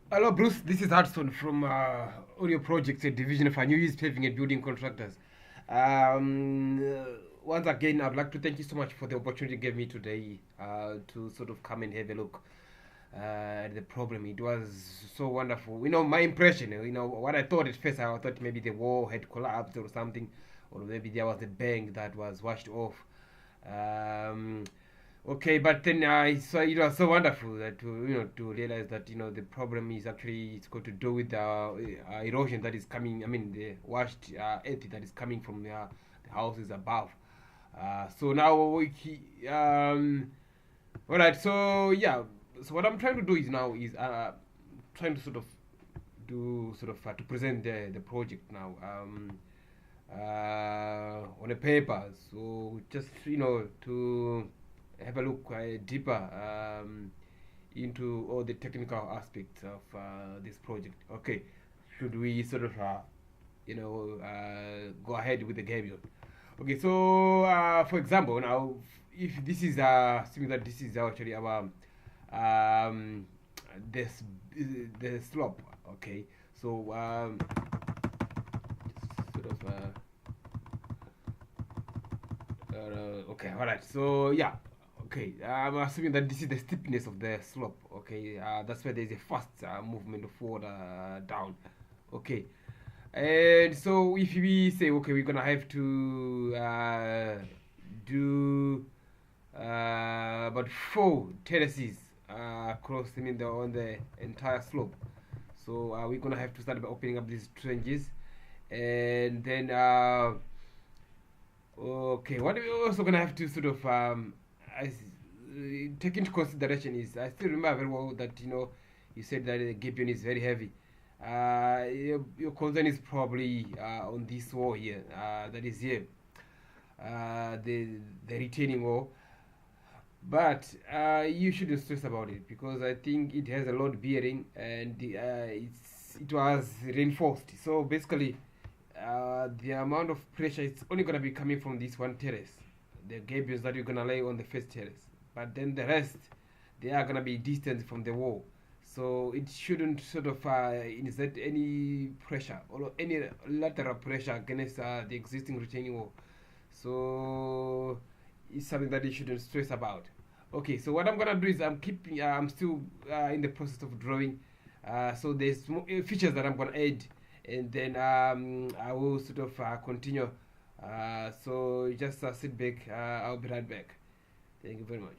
Hello, Bruce. This is Hudson from Audio Projects, a division of New Year's Paving and Building Contractors. Once again, I'd like to thank you so much for the opportunity you gave me today to sort of come and have a look at the problem. It was so wonderful. My impression, what I thought at first, I thought maybe the wall had collapsed or something, or maybe there was a bank that was washed off. Um, Okay, but then it was so wonderful that to realize that the problem is actually it's got to do with the erosion that is coming. I mean the washed earth that is coming from the houses above. So now all right. So yeah. So what I'm trying to do is now is trying to sort of do sort of to present the project now. On a paper. So just to have a look deeper into all the technical aspects of this project. Okay, should we sort of go ahead with the Gabion? Okay, so for example, now if this is assuming that this is actually our this the slope. Okay, so sort of okay, all right. So yeah, okay. I'm assuming that this is the steepness of the slope. Okay, that's why there's a fast movement of water down. Okay, and so if we say okay, we're gonna have to do about four terraces across, I mean, on the entire slope. So we're gonna have to start by opening up these trenches, and then okay, what we're also gonna have to sort of take into consideration is I still remember very well that you said that the Gabion is very heavy. Your concern is probably on this wall here, that is here, the retaining wall. But you shouldn't stress about it because I think it has a load bearing and it was reinforced. So basically, the amount of pressure is only going to be coming from this one terrace, the gables that you're going to lay on the first terrace. But then the rest, they are going to be distant from the wall. So it shouldn't sort of insert any pressure or any lateral pressure against the existing retaining wall. So it's something that you shouldn't stress about. Okay, so what I'm gonna do is I'm still in the process of drawing. So there's features that I'm gonna add, and then I will sort of continue. So just sit back. I'll be right back. Thank you very much.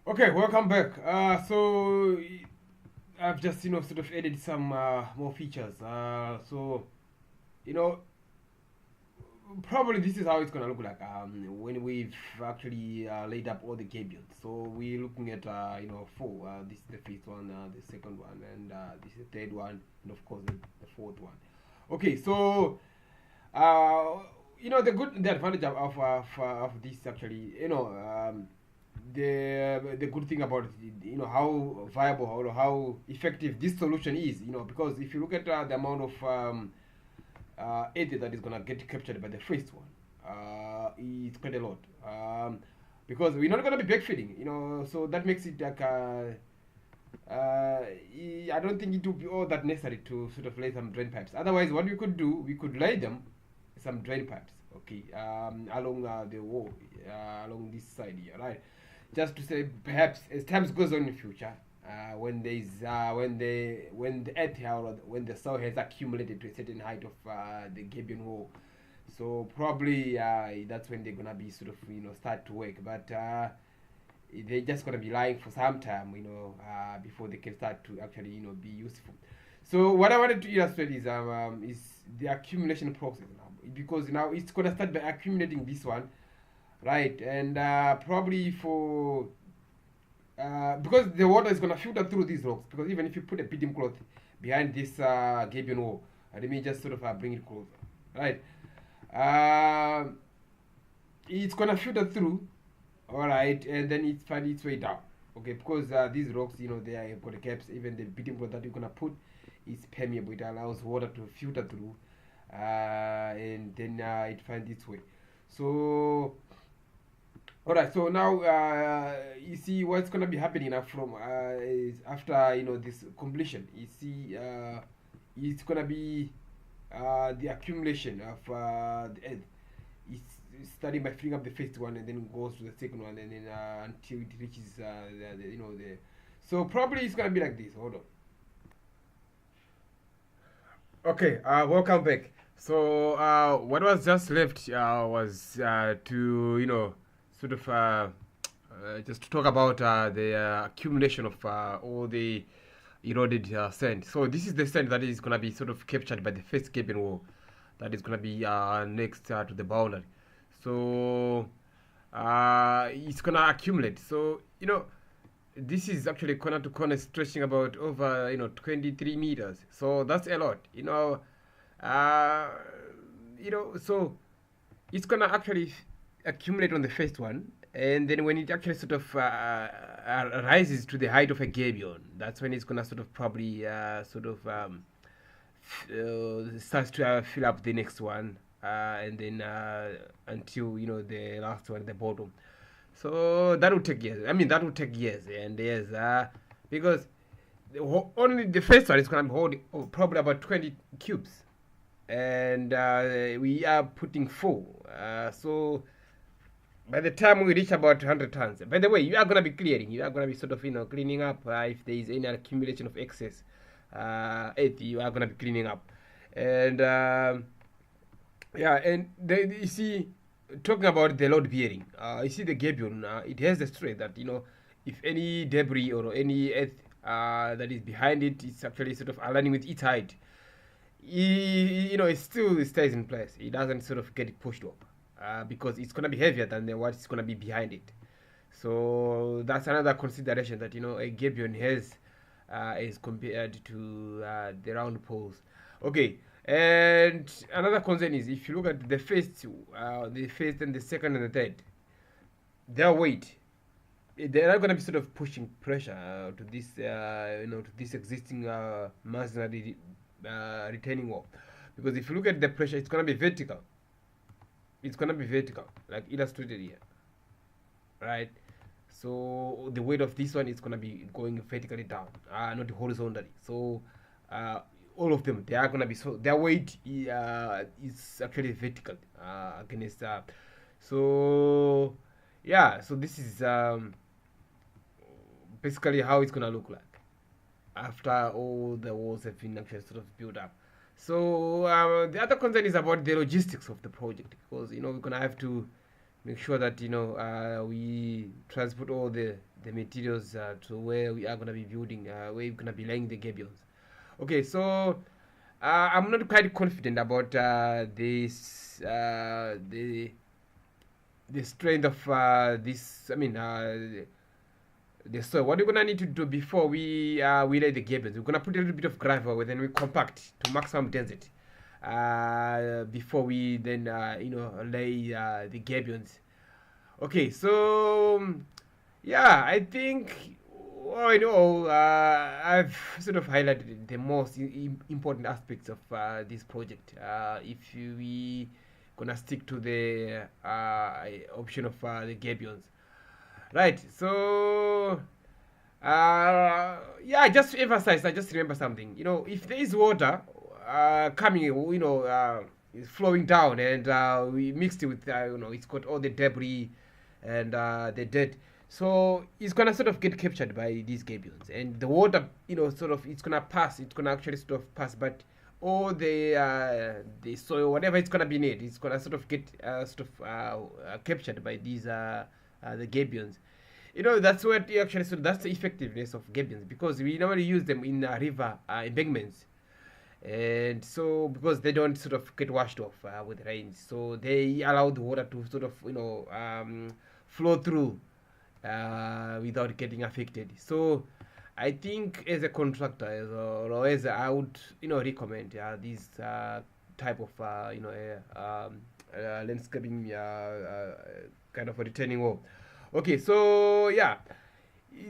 Okay, welcome back. So I've just sort of added some more features. So you know probably this is how it's gonna look like when we've actually laid up all the gabions. So we're looking at four. This is the first one, the second one, and this is the third one, and of course the fourth one. Okay, so uh, the advantage of this actually, the good thing about it, how viable or how effective this solution is, because if you look at the amount of area that is gonna get captured by the first one, it's quite a lot. Because we're not gonna be backfilling, so that makes it like I don't think it would be all that necessary to sort of lay some drain pipes. Otherwise, what we could do, we could lay them some drain pipes, okay, along the wall, along this side here, right? Just to say, perhaps as time goes on in the future, when there's when the earth or when the soil has accumulated to a certain height of the Gabion wall, so probably that's when they're gonna be sort of start to work. But they're just gonna be lying for some time, before they can start to actually be useful. So what I wanted to illustrate is the accumulation process now, because now it's gonna start by accumulating this one, right? And probably for because the water is gonna filter through these rocks. Because even if you put a beating cloth behind this Gabion wall, let me just sort of bring it closer, right? Uh, it's gonna filter through, all right, and then it's find its way down. Okay, because these rocks, they have got gaps. Even the beating cloth that you're gonna put is permeable. It allows water to filter through, and then it finds its way. So All right, so now you see what's gonna be happening now from is after this completion. You see, it's gonna be the accumulation of the earth. It's starting by filling up the first one and then goes to the second one and then until it reaches the. So probably it's gonna be like this. Hold on. Okay, welcome back. So, what was just left was to, sort of just to talk about the accumulation of all the eroded sand. So, this is the sand that is going to be sort of captured by the first Gabion wall that is going to be next to the boundary. So, it's going to accumulate. So, this is actually corner to corner stretching about over 23 meters, so that's a lot, uh so it's gonna actually accumulate on the first one, and then when it actually sort of rises to the height of a gabion, that's when it's gonna sort of probably starts to fill up the next one, and then until the last one at the bottom. So that would take years. I mean, that would take years and years, because only the first one is going to be holding probably about 20 cubes, and we are putting four. So by the time we reach about 100 tons, by the way, you are going to be clearing. You are going to be sort of cleaning up if there is any accumulation of excess earth. You are going to be cleaning up, and yeah, and you see, talking about the load bearing, you see the gabion, it has the strength that if any debris or any earth that is behind it is actually sort of aligning with its height, it still stays in place. It doesn't sort of get pushed up because it's gonna be heavier than what's gonna be behind it. So that's another consideration that a gabion has as compared to the round poles. Okay, and another concern is if you look at the first and the second and the third, their weight, they are going to be sort of pushing pressure to this, to this existing masonry retaining wall. Because if you look at the pressure, it's going to be vertical. It's going to be vertical, like illustrated here, right? So the weight of this one is going to be going vertically down, not horizontally. So all of them, they are going to be, so their weight is actually vertical against so yeah, so this is basically how it's going to look like after all the walls have been actually sort of built up. So the other concern is about the logistics of the project, because we're gonna have to make sure that we transport all the materials to where we are gonna be building, where we're gonna be laying the gabions. Okay, so I'm not quite confident about this the strength of this. I mean, the soil. What we're gonna need to do before we lay the gabions, we're gonna put a little bit of gravel and then we compact to maximum density before we then lay the gabions. Okay, so yeah, I think I've sort of highlighted the most important aspects of this project. If we gonna stick to the option of the gabions. Right. So, yeah, just to emphasize, I just remember something. If there is water coming, is flowing down, and we mixed it with, it's got all the debris and the dirt. So it's gonna sort of get captured by these gabions, and the water, sort of, it's gonna pass. It's gonna actually sort of pass, but all the soil, whatever it's gonna be in it's gonna sort of get captured by these the gabions. That's what you actually, so that's the effectiveness of gabions, because we normally use them in river embankments, and so because they don't sort of get washed off with rains, so they allow the water to sort of flow through without getting affected. So I think as a contractor, or as I would recommend these type of landscaping kind of a retaining wall. Okay, so yeah,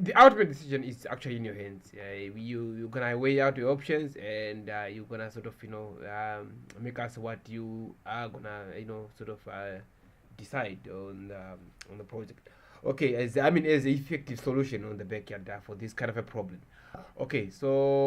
the ultimate decision is actually in your hands. You're gonna weigh out your options, and you're gonna sort of make us what you are gonna sort of decide on the project. Okay, as I mean, as an effective solution on the backyard for this kind of a problem. Okay, so